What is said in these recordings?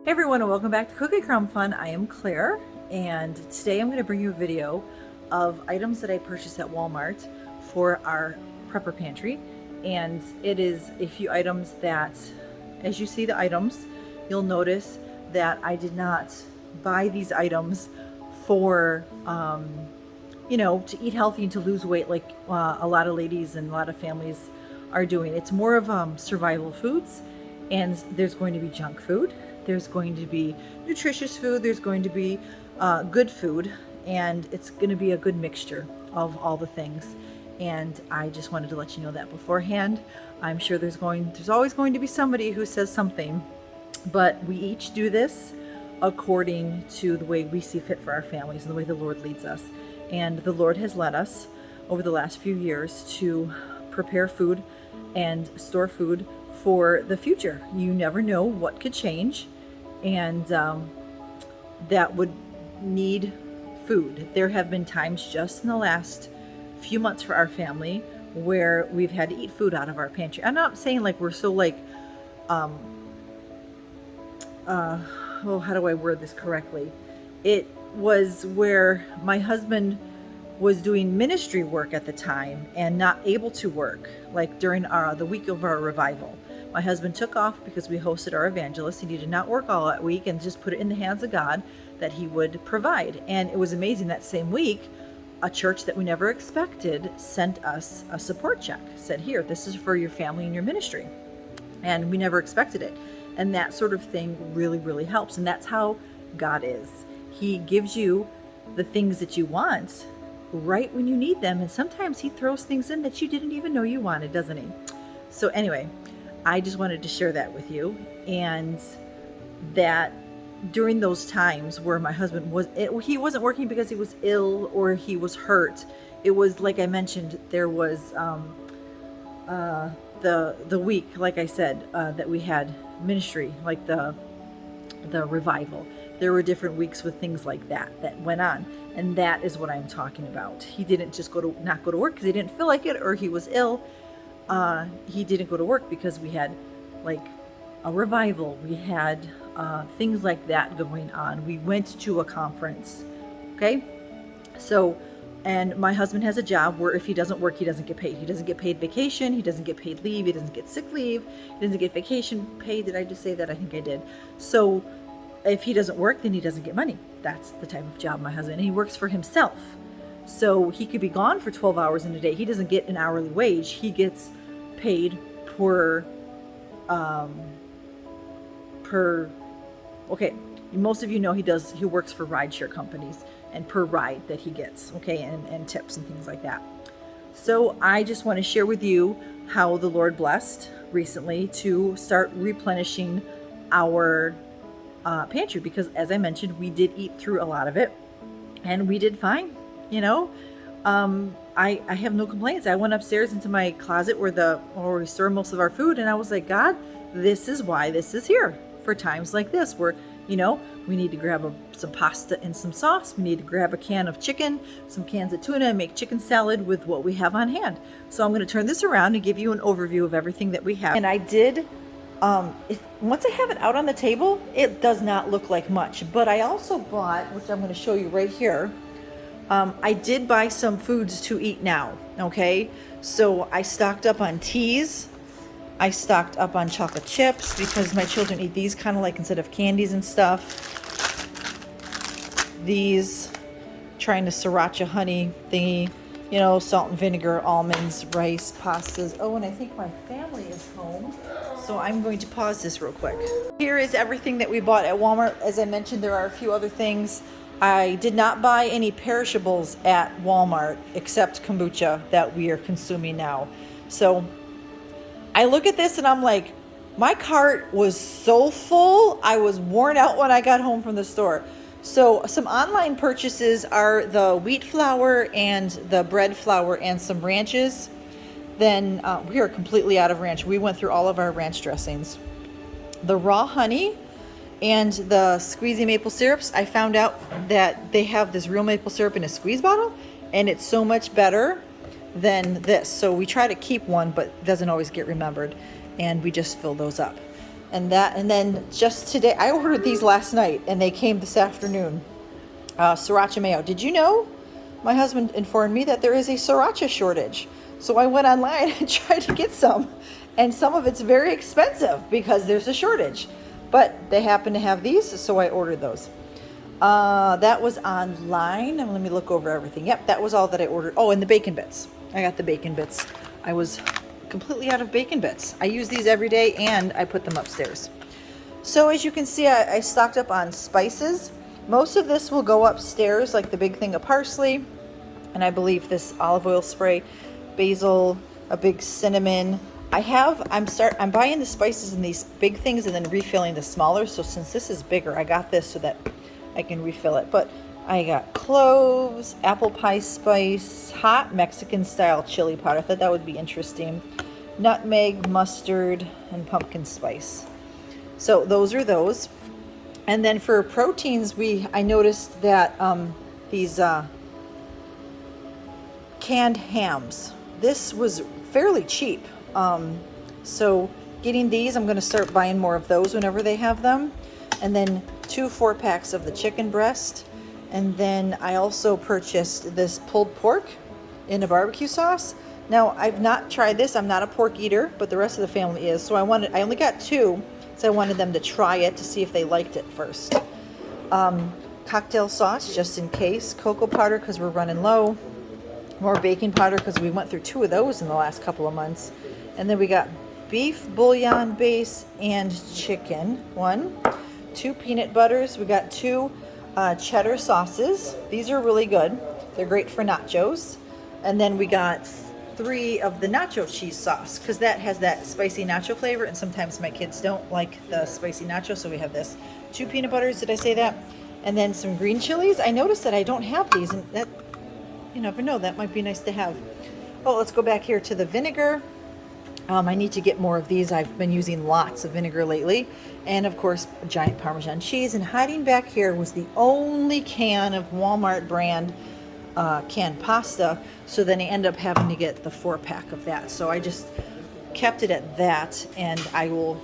Hey everyone, and welcome back to Cookie Crumb Fun. I am Claire, and today I'm going to bring you a video of items that I purchased at Walmart for our prepper pantry. And it is a few items that, as you see the items, you'll notice that I did not buy these items for, to eat healthy and to lose weight like a lot of ladies and a lot of families are doing. It's more of survival foods, and there's going to be junk food. There's going to be nutritious food, there's going to be good food, and it's going to be a good mixture of all the things. And I just wanted to let you know that beforehand. I'm sure there's always going to be somebody who says something, but we each do this according to the way we see fit for our families and the way the Lord leads us. And the Lord has led us over the last few years to prepare food and store food for the future. You never know what could change, and that would need food. There have been times just in the last few months for our family where we've had to eat food out of our pantry. I'm not saying like we're so like how do I word this correctly? It was where my husband was doing ministry work at the time and not able to work, like during the week of our revival. My husband took off because we hosted our evangelist. He did not work all that week and just put it in the hands of God that he would provide. And it was amazing that same week, a church that we never expected sent us a support check, said, here, this is for your family and your ministry. And we never expected it. And that sort of thing really, really helps. And that's how God is. He gives you the things that you want right when you need them. And sometimes he throws things in that you didn't even know you wanted, doesn't he? So anyway, I just wanted to share that with you. And that during those times where my husband he wasn't working because he was ill or he was hurt. It was like I mentioned, there was the week, like I said, that we had ministry, like the revival. There were different weeks with things like that went on, and that is what I'm talking about. He didn't just not go to work because he didn't feel like it or he was ill. He didn't go to work because we had like a revival. We had things like that going on. We went to a conference. Okay. So, and my husband has a job where if he doesn't work, he doesn't get paid. He doesn't get paid vacation. He doesn't get paid leave. He doesn't get sick leave. He doesn't get vacation pay. Did I just say that? I think I did. So if he doesn't work, then he doesn't get money. That's the type of job my husband, and he works for himself. So he could be gone for 12 hours in a day. He doesn't get an hourly wage. He gets paid per okay, most of you know he works for rideshare companies, and per ride that he gets, okay, and tips and things like that. So I just want to share with you how the Lord blessed recently to start replenishing our pantry, because as I mentioned, we did eat through a lot of it and we did fine. I have no complaints. I went upstairs into my closet where we store most of our food, and I was like, God, this is why this is here for times like this, where we need to grab some pasta and some sauce. We need to grab a can of chicken, some cans of tuna, and make chicken salad with what we have on hand. So I'm going to turn this around and give you an overview of everything that we have. And I did, once I have it out on the table, it does not look like much. But I also bought, which I'm going to show you right here, I did buy some foods to eat now, okay? So I stocked up on teas. I stocked up on chocolate chips because my children eat these kind of like instead of candies and stuff. These, trying to sriracha honey thingy, salt and vinegar, almonds, rice, pastas. Oh, and I think my family is home. So I'm going to pause this real quick. Here is everything that we bought at Walmart. As I mentioned, there are a few other things. I did not buy any perishables at Walmart except kombucha that we are consuming now. So I look at this and I'm like, my cart was so full. I was worn out when I got home from the store. So some online purchases are the wheat flour and the bread flour and some ranches. Then we are completely out of ranch. We went through all of our ranch dressings. The raw honey and the squeezy maple syrups, I found out that they have this real maple syrup in a squeeze bottle, and it's so much better than this. So we try to keep one, but it doesn't always get remembered, and we just fill those up. And then just today, I ordered these last night and they came this afternoon. Sriracha Mayo. Did you know? My husband informed me that there is a Sriracha shortage. So I went online and tried to get some. And some of it's very expensive because there's a shortage. But they happen to have these, so I ordered those. That was online. And let me look over everything. Yep, that was all that I ordered. Oh, and the bacon bits. I got the bacon bits. I was completely out of bacon bits. I use these every day and I put them upstairs. So as you can see, I stocked up on spices. Most of this will go upstairs, like the big thing of parsley, and I believe this olive oil spray, basil, a big cinnamon. I'm buying the spices in these big things and then refilling the smaller. So since this is bigger, I got this so that I can refill it. But I got cloves, apple pie spice, hot Mexican style chili powder. I thought that would be interesting. Nutmeg, mustard, and pumpkin spice. So those are those. And then for proteins, I noticed that these canned hams. This was fairly cheap. So getting these, I'm going to start buying more of those whenever they have them. And then 2 4-packs of the chicken breast. And then I also purchased this pulled pork in a barbecue sauce. Now, I've not tried this. I'm not a pork eater, but the rest of the family is. So I only got 2, so I wanted them to try it to see if they liked it first. Cocktail sauce, just in case. Cocoa powder, because we're running low. More baking powder, because we went through 2 of those in the last couple of months. And then we got beef bouillon base and chicken, 1. 2 peanut butters. We got 2 cheddar sauces. These are really good. They're great for nachos. And then we got 3 of the nacho cheese sauce, because that has that spicy nacho flavor, and sometimes my kids don't like the spicy nacho, so we have this. 2 peanut butters, did I say that? And then some green chilies. I noticed that I don't have these, and that, you never know, that might be nice to have. Oh, let's go back here to the vinegar. I need to get more of these. I've been using lots of vinegar lately. And of course, a giant Parmesan cheese. And hiding back here was the only can of Walmart brand canned pasta. So then I end up having to get the 4-pack of that. So I just kept it at that, and I will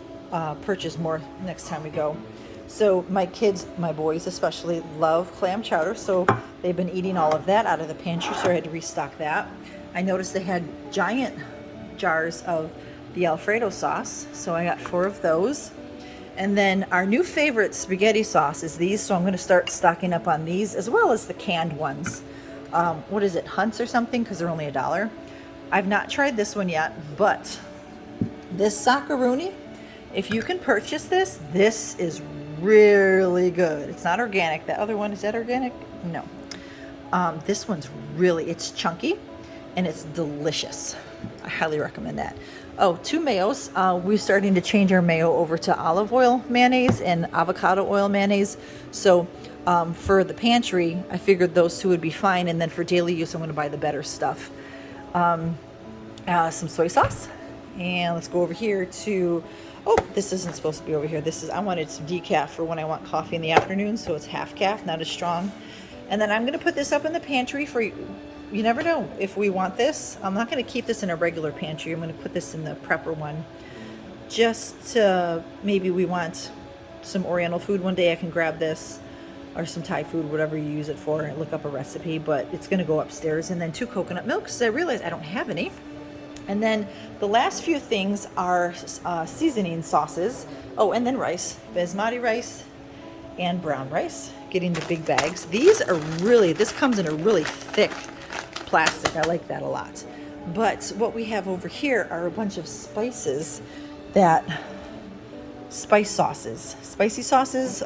purchase more next time we go. So my kids, my boys especially, love clam chowder. So they've been eating all of that out of the pantry. So I had to restock that. I noticed they had giant jars of the Alfredo sauce, so I got 4 of those. And then our new favorite spaghetti sauce is these, so I'm going to start stocking up on these, as well as the canned ones. What is it, Hunt's or something, because they're only $1. I've not tried this one yet, but this socceroni, if you can purchase this, this is really good. It's not organic. That other one, is that organic? No. This one's it's chunky and it's delicious. I highly recommend that. Oh, 2 mayos. We're starting to change our mayo over to olive oil mayonnaise and avocado oil mayonnaise. So for the pantry, I figured those 2 would be fine. And then for daily use, I'm going to buy the better stuff. Some soy sauce. And let's go over here to, oh, this isn't supposed to be over here. I wanted some decaf for when I want coffee in the afternoon. So it's half calf, not as strong. And then I'm going to put this up in the pantry for you never know if we want this. I'm not going to keep this in a regular pantry. I'm going to put this in the prepper one. Just maybe we want some Oriental food one day, I can grab this, or some Thai food, whatever you use it for, and look up a recipe. But it's going to go upstairs. And then 2 coconut milks. I realized I don't have any. And then the last few things are seasoning sauces. Oh, and then rice, basmati rice and brown rice. Getting the big bags. These are this comes in a really thick plastic. I like that a lot. But what we have over here are a bunch of spices spicy sauces,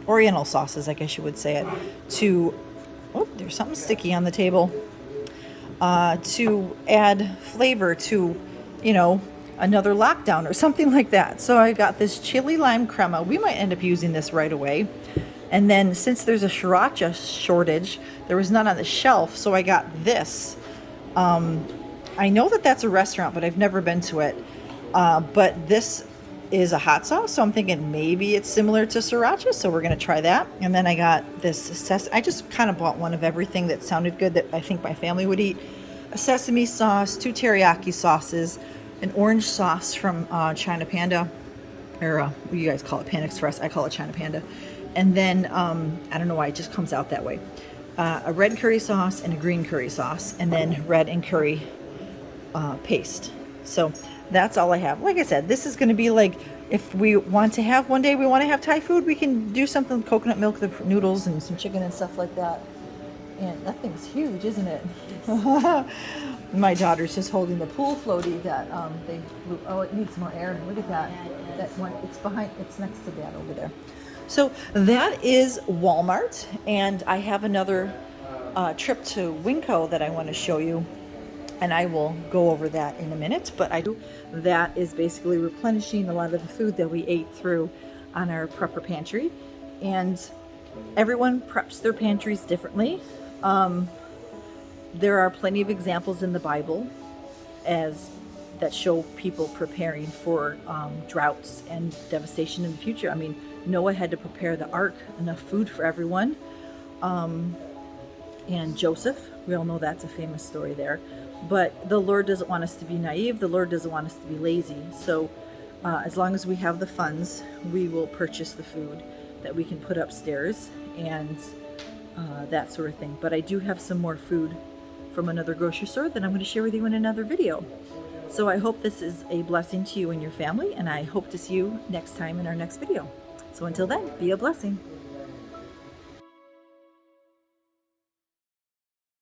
Oriental sauces, I guess you would say it, oh, there's something sticky on the table, to add flavor to, another lockdown or something like that. So I got this chili lime crema. We might end up using this right away. And then since there's a sriracha shortage, there was none on the shelf, so I got this. I know that that's a restaurant, but I've never been to it. But this is a hot sauce, so I'm thinking maybe it's similar to sriracha, so we're going to try that. And then I got this I just kind of bought one of everything that sounded good that I think my family would eat. A sesame sauce, 2 teriyaki sauces, an orange sauce from China Panda, or what you guys call it, Panda Express. I call it China Panda. And then, I don't know why, it just comes out that way. A red curry sauce and a green curry sauce, and then red and curry paste. So that's all I have. Like I said, this is going to be like, if we want to have, one day we want to have Thai food, we can do something, coconut milk, the noodles, and some chicken and stuff like that. And that thing's huge, isn't it? My daughter's just holding the pool floaty that they blew. Oh, it needs more air. Look at that. That one, it's behind, it's next to that over there. So that is Walmart, and I have another trip to Winco that I want to show you, and I will go over that in a minute. But that is basically replenishing a lot of the food that we ate through on our prepper pantry, and everyone preps their pantries differently. There are plenty of examples in the Bible that show people preparing for droughts and devastation in the future. I mean, Noah had to prepare the ark, enough food for everyone. And Joseph, we all know that's a famous story there. But the Lord doesn't want us to be naive. The Lord doesn't want us to be lazy. So as long as we have the funds, we will purchase the food that we can put upstairs and that sort of thing. But I do have some more food from another grocery store that I'm going to share with you in another video. So I hope this is a blessing to you and your family, and I hope to see you next time in our next video. So until then, be a blessing.